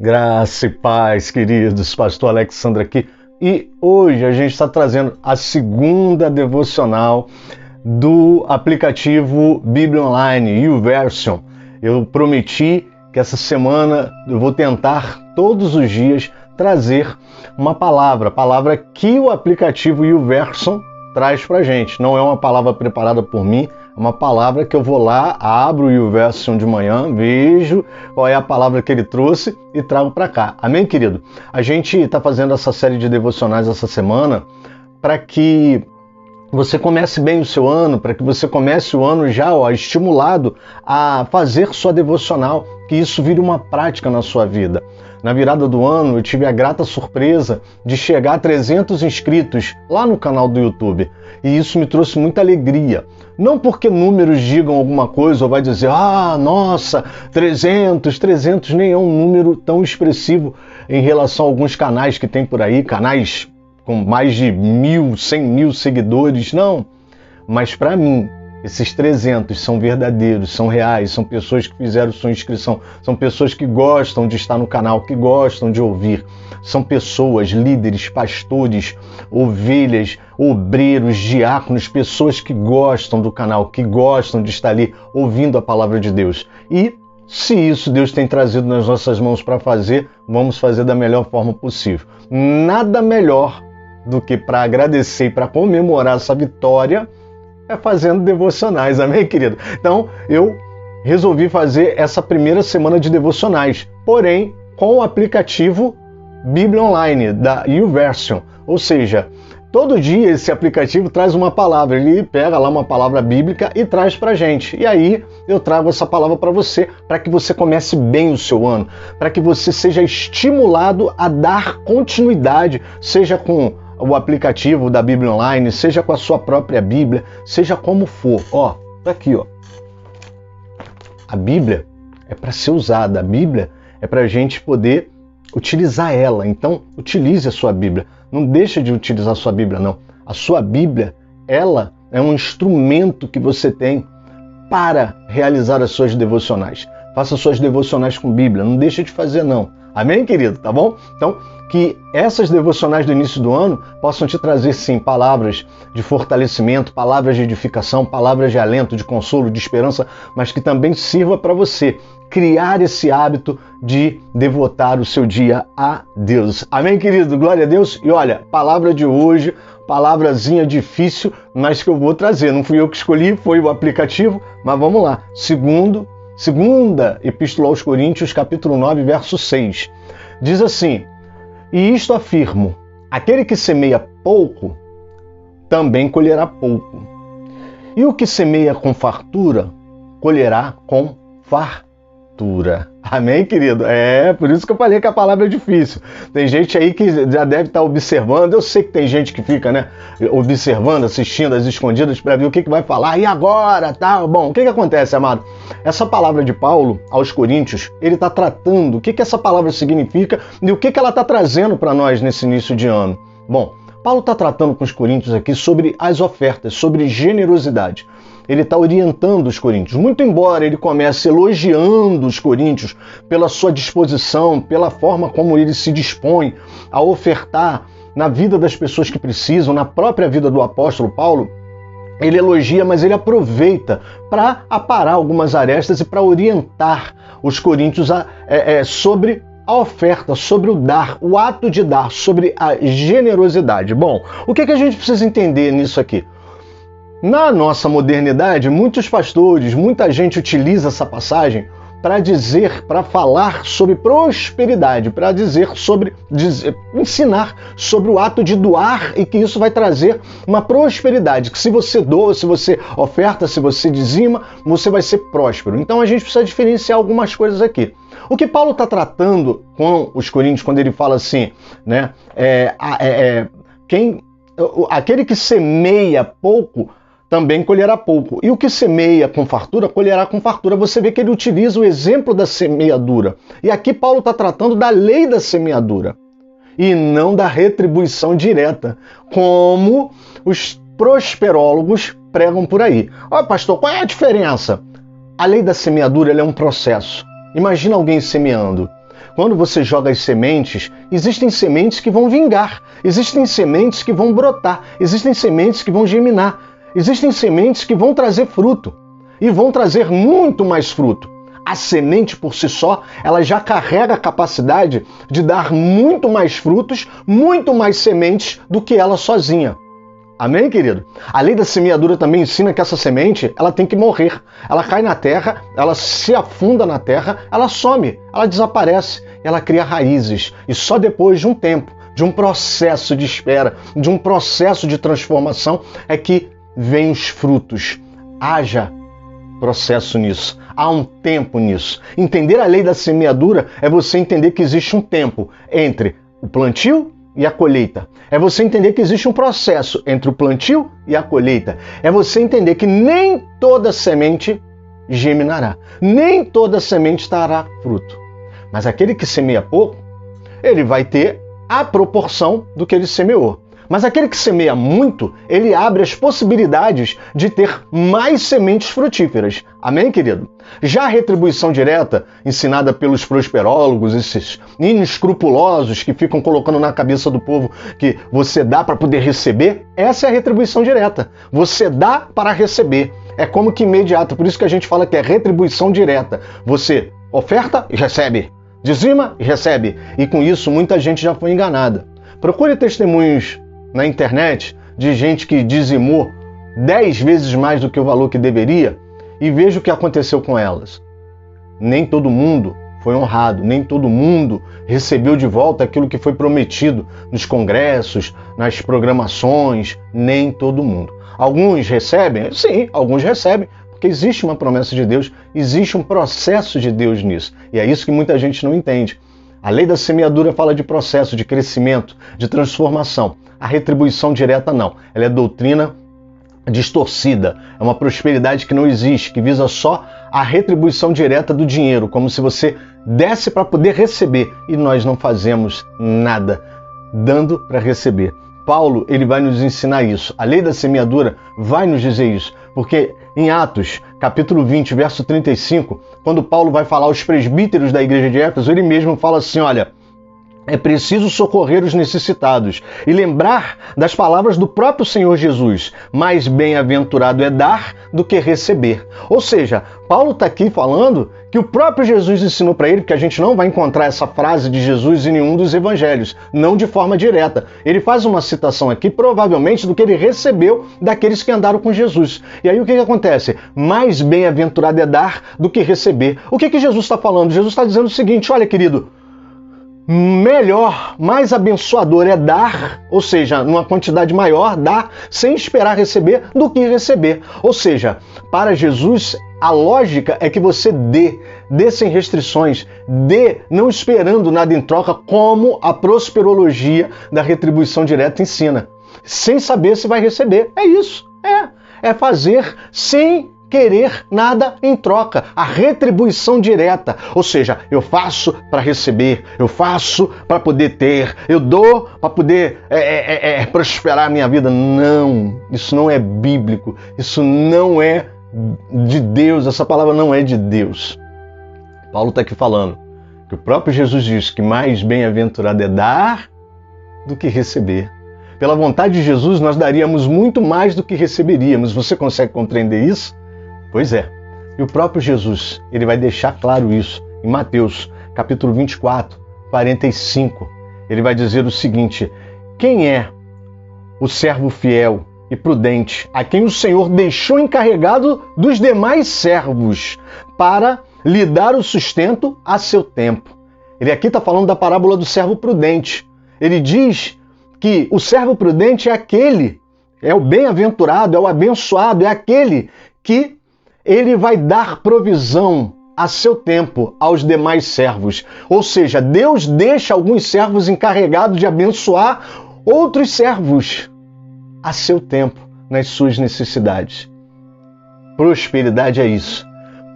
Graça e paz, queridos. Pastor Alexandre aqui. E hoje a gente está trazendo a segunda devocional do aplicativo Bíblia Online, YouVersion. Eu prometi que essa semana eu vou tentar todos os dias trazer uma palavra que o aplicativo YouVersion traz pra gente. Não é uma palavra preparada por mim, é uma palavra que eu vou lá, abro o YouVersion de manhã, vejo qual é a palavra que ele trouxe e trago para cá. Amém, querido? A gente está fazendo essa série de devocionais essa semana para que você comece bem o seu ano, para que você comece o ano já estimulado a fazer sua devocional, que isso vire uma prática na sua vida. Na virada do ano, eu tive a grata surpresa de chegar a 300 inscritos lá no canal do YouTube. E isso me trouxe muita alegria. Não porque números digam alguma coisa ou vai dizer, nossa, 300 nem é um número tão expressivo em relação a alguns canais que tem por aí, canais com mais de 1.000, 100.000 seguidores, não. Mas para mim, esses 300 são verdadeiros, são reais, são pessoas que fizeram sua inscrição, são pessoas que gostam de estar no canal, que gostam de ouvir. São pessoas, líderes, pastores, ovelhas, obreiros, diáconos, pessoas que gostam do canal, que gostam de estar ali ouvindo a palavra de Deus. E se isso Deus tem trazido nas nossas mãos para fazer, vamos fazer da melhor forma possível. Nada melhor do que para agradecer e para comemorar essa vitória é fazendo devocionais, amém, querido? Então, eu resolvi fazer essa primeira semana de devocionais, porém, com o aplicativo Bíblia Online, da YouVersion. Ou seja, todo dia esse aplicativo traz uma palavra, ele pega lá uma palavra bíblica e traz pra gente. E aí, eu trago essa palavra para você, para que você comece bem o seu ano, para que você seja estimulado a dar continuidade, seja com o aplicativo da Bíblia Online, seja com a sua própria Bíblia, seja como for. Tá aqui, A Bíblia é para ser usada, a Bíblia é para a gente poder utilizar ela. Então, utilize a sua Bíblia. Não deixe de utilizar a sua Bíblia, não. A sua Bíblia, ela é um instrumento que você tem para realizar as suas devocionais. Faça suas devocionais com Bíblia, não deixe de fazer, não. Amém, querido? Tá bom? Então, que essas devocionais do início do ano possam te trazer, sim, palavras de fortalecimento, palavras de edificação, palavras de alento, de consolo, de esperança, mas que também sirva para você criar esse hábito de devotar o seu dia a Deus. Amém, querido? Glória a Deus. E olha, palavra de hoje, palavrazinha difícil, mas que eu vou trazer. Não fui eu que escolhi, foi o aplicativo, mas vamos lá. Segunda Epístola aos Coríntios, capítulo 9, verso 6. Diz assim: e isto afirmo, aquele que semeia pouco, também colherá pouco. E o que semeia com fartura, colherá com fartura. Amém, querido? É, por isso que eu falei que a palavra é difícil. Tem gente aí que já deve estar observando. Eu sei que tem gente que fica, observando, assistindo às escondidas para ver o que vai falar. E agora, tá? Bom, o que acontece, amado? Essa palavra de Paulo aos Coríntios, ele está tratando o que essa palavra significa e o que ela está trazendo para nós nesse início de ano. Bom, Paulo está tratando com os coríntios aqui sobre as ofertas, sobre generosidade. Ele está orientando os coríntios. Muito embora ele comece elogiando os coríntios pela sua disposição, pela forma como ele se dispõe a ofertar na vida das pessoas que precisam, na própria vida do apóstolo Paulo, ele elogia, mas ele aproveita para aparar algumas arestas e para orientar os coríntios sobre a oferta, sobre o dar, o ato de dar, sobre a generosidade. Bom, o que a gente precisa entender nisso aqui? Na nossa modernidade, muitos pastores, muita gente utiliza essa passagem para falar sobre prosperidade, para ensinar sobre o ato de doar e que isso vai trazer uma prosperidade, que se você doa, se você oferta, se você dizima, você vai ser próspero. Então a gente precisa diferenciar algumas coisas aqui. O que Paulo está tratando com os coríntios quando ele fala assim, aquele que semeia pouco também colherá pouco. E o que semeia com fartura, colherá com fartura. Você vê que ele utiliza o exemplo da semeadura. E aqui Paulo está tratando da lei da semeadura e não da retribuição direta, como os prosperólogos pregam por aí. Pastor, qual é a diferença? A lei da semeadura é um processo. Imagina alguém semeando. Quando você joga as sementes, existem sementes que vão vingar, existem sementes que vão brotar, existem sementes que vão germinar, existem sementes que vão trazer fruto e vão trazer muito mais fruto. A semente por si só, ela já carrega a capacidade de dar muito mais frutos, muito mais sementes do que ela sozinha. Amém, querido? A lei da semeadura também ensina que essa semente, ela tem que morrer. Ela cai na terra, ela se afunda na terra, ela some, ela desaparece, ela cria raízes. E só depois de um tempo, de um processo de espera, de um processo de transformação, é que vêm os frutos. Haja processo nisso. Há um tempo nisso. Entender a lei da semeadura é você entender que existe um tempo entre o plantio e a colheita. É você entender que existe um processo entre o plantio e a colheita. É você entender que nem toda semente germinará. Nem toda semente dará fruto. Mas aquele que semeia pouco, ele vai ter a proporção do que ele semeou. Mas aquele que semeia muito, ele abre as possibilidades de ter mais sementes frutíferas. Amém, querido? Já a retribuição direta, ensinada pelos prosperólogos, esses inescrupulosos que ficam colocando na cabeça do povo que você dá para poder receber, essa é a retribuição direta. Você dá para receber. É como que imediato. Por isso que a gente fala que é retribuição direta. Você oferta e recebe. Dizima e recebe. E com isso muita gente já foi enganada. Procure testemunhos na internet de gente que dizimou 10 vezes mais do que o valor que deveria e veja o que aconteceu com elas. Nem todo mundo foi honrado, nem todo mundo recebeu de volta aquilo que foi prometido nos congressos, nas programações, nem todo mundo. Alguns recebem? Sim, alguns recebem, porque existe uma promessa de Deus, existe um processo de Deus nisso. E é isso que muita gente não entende. A lei da semeadura fala de processo, de crescimento, de transformação. A retribuição direta não. Ela é doutrina distorcida. É uma prosperidade que não existe, que visa só a retribuição direta do dinheiro, como se você desse para poder receber. E nós não fazemos nada dando para receber. Paulo, ele vai nos ensinar isso. A lei da semeadura vai nos dizer isso. Porque em Atos, capítulo 20, verso 35, quando Paulo vai falar aos presbíteros da igreja de Éfeso, ele mesmo fala assim, olha, é preciso socorrer os necessitados e lembrar das palavras do próprio Senhor Jesus. Mais bem-aventurado é dar do que receber. Ou seja, Paulo está aqui falando que o próprio Jesus ensinou para ele, porque a gente não vai encontrar essa frase de Jesus em nenhum dos evangelhos, não de forma direta. Ele faz uma citação aqui, provavelmente, do que ele recebeu daqueles que andaram com Jesus. E aí o que acontece? Mais bem-aventurado é dar do que receber. O que Jesus está falando? Jesus está dizendo o seguinte, olha, querido, melhor, mais abençoador é dar, ou seja, numa quantidade maior, dar sem esperar receber do que receber. Ou seja, para Jesus, a lógica é que você dê sem restrições, dê não esperando nada em troca, como a prosperologia da retribuição direta ensina, sem saber se vai receber. É isso, é fazer sem querer nada em troca, a retribuição direta, ou seja, eu faço para receber, eu faço para poder ter, eu dou para poder prosperar a minha vida. Não, isso não é bíblico, isso não é de Deus, essa palavra não é de Deus. Paulo está aqui falando que o próprio Jesus diz que mais bem-aventurado é dar do que receber. Pela vontade de Jesus, nós daríamos muito mais do que receberíamos. Você consegue compreender isso? Pois é. E o próprio Jesus, ele vai deixar claro isso em Mateus, capítulo 24, 45. Ele vai dizer o seguinte: quem é o servo fiel e prudente, a quem o Senhor deixou encarregado dos demais servos para lhe dar o sustento a seu tempo? Ele aqui está falando da parábola do servo prudente. Ele diz que o servo prudente é aquele, é o bem-aventurado, é o abençoado, é aquele que ele vai dar provisão a seu tempo aos demais servos. Ou seja, Deus deixa alguns servos encarregados de abençoar outros servos a seu tempo, nas suas necessidades. Prosperidade é isso.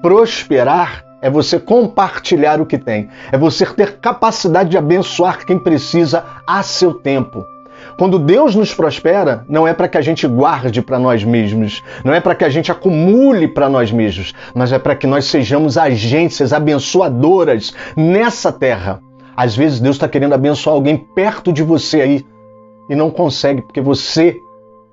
Prosperar é você compartilhar o que tem. É você ter capacidade de abençoar quem precisa a seu tempo. Quando Deus nos prospera, não é para que a gente guarde para nós mesmos, não é para que a gente acumule para nós mesmos, mas é para que nós sejamos agências abençoadoras nessa terra. Às vezes Deus está querendo abençoar alguém perto de você aí e não consegue, porque você,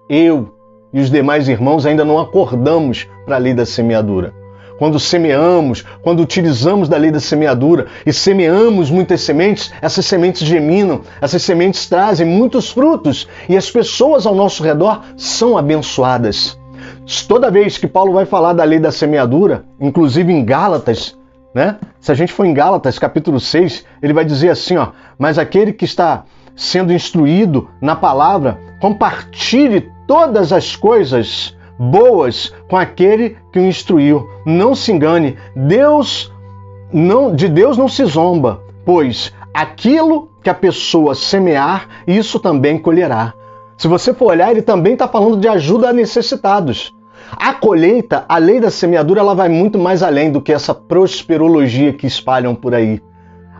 eu e os demais irmãos ainda não acordamos para a lei da semeadura. Quando semeamos, quando utilizamos da lei da semeadura e semeamos muitas sementes, essas sementes geminam, essas sementes trazem muitos frutos e as pessoas ao nosso redor são abençoadas. Toda vez que Paulo vai falar da lei da semeadura, inclusive em Gálatas, né? Se a gente for em Gálatas, capítulo 6, ele vai dizer assim, ó, mas aquele que está sendo instruído na palavra, compartilhe todas as coisas boas com aquele que o instruiu. Não se engane, de Deus não se zomba, pois aquilo que a pessoa semear, isso também colherá. Se você for olhar, ele também está falando de ajuda a necessitados. A colheita, a lei da semeadura, ela vai muito mais além do que essa prosperologia que espalham por aí.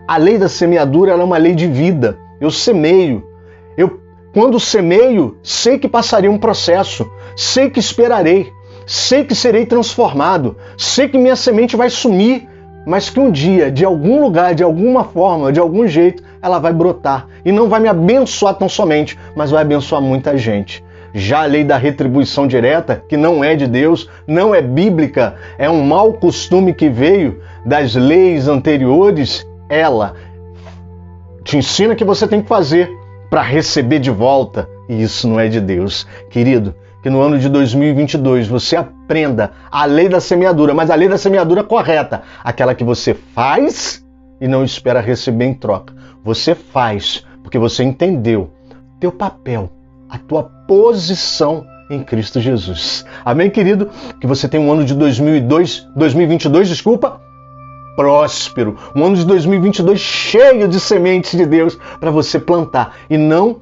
A lei da semeadura ela é uma lei de vida. Eu semeio. Quando semeio, sei que passaria um processo, sei que esperarei, sei que serei transformado, sei que minha semente vai sumir, mas que um dia, de algum lugar, de alguma forma, de algum jeito, ela vai brotar e não vai me abençoar tão somente, mas vai abençoar muita gente. Já a lei da retribuição direta, que não é de Deus, não é bíblica, é um mau costume que veio das leis anteriores, ela te ensina que você tem que fazer para receber de volta, e isso não é de Deus. Querido, que no ano de 2022 você aprenda a lei da semeadura, mas a lei da semeadura correta, aquela que você faz e não espera receber em troca. Você faz porque você entendeu teu papel, a tua posição em Cristo Jesus. Amém, querido? Que você tenha um ano de 2022, próspero. Um ano de 2022 cheio de sementes de Deus para você plantar e não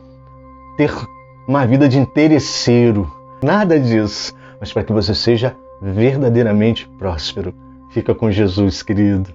ter uma vida de interesseiro. Nada disso, mas para que você seja verdadeiramente próspero. Fica com Jesus, querido.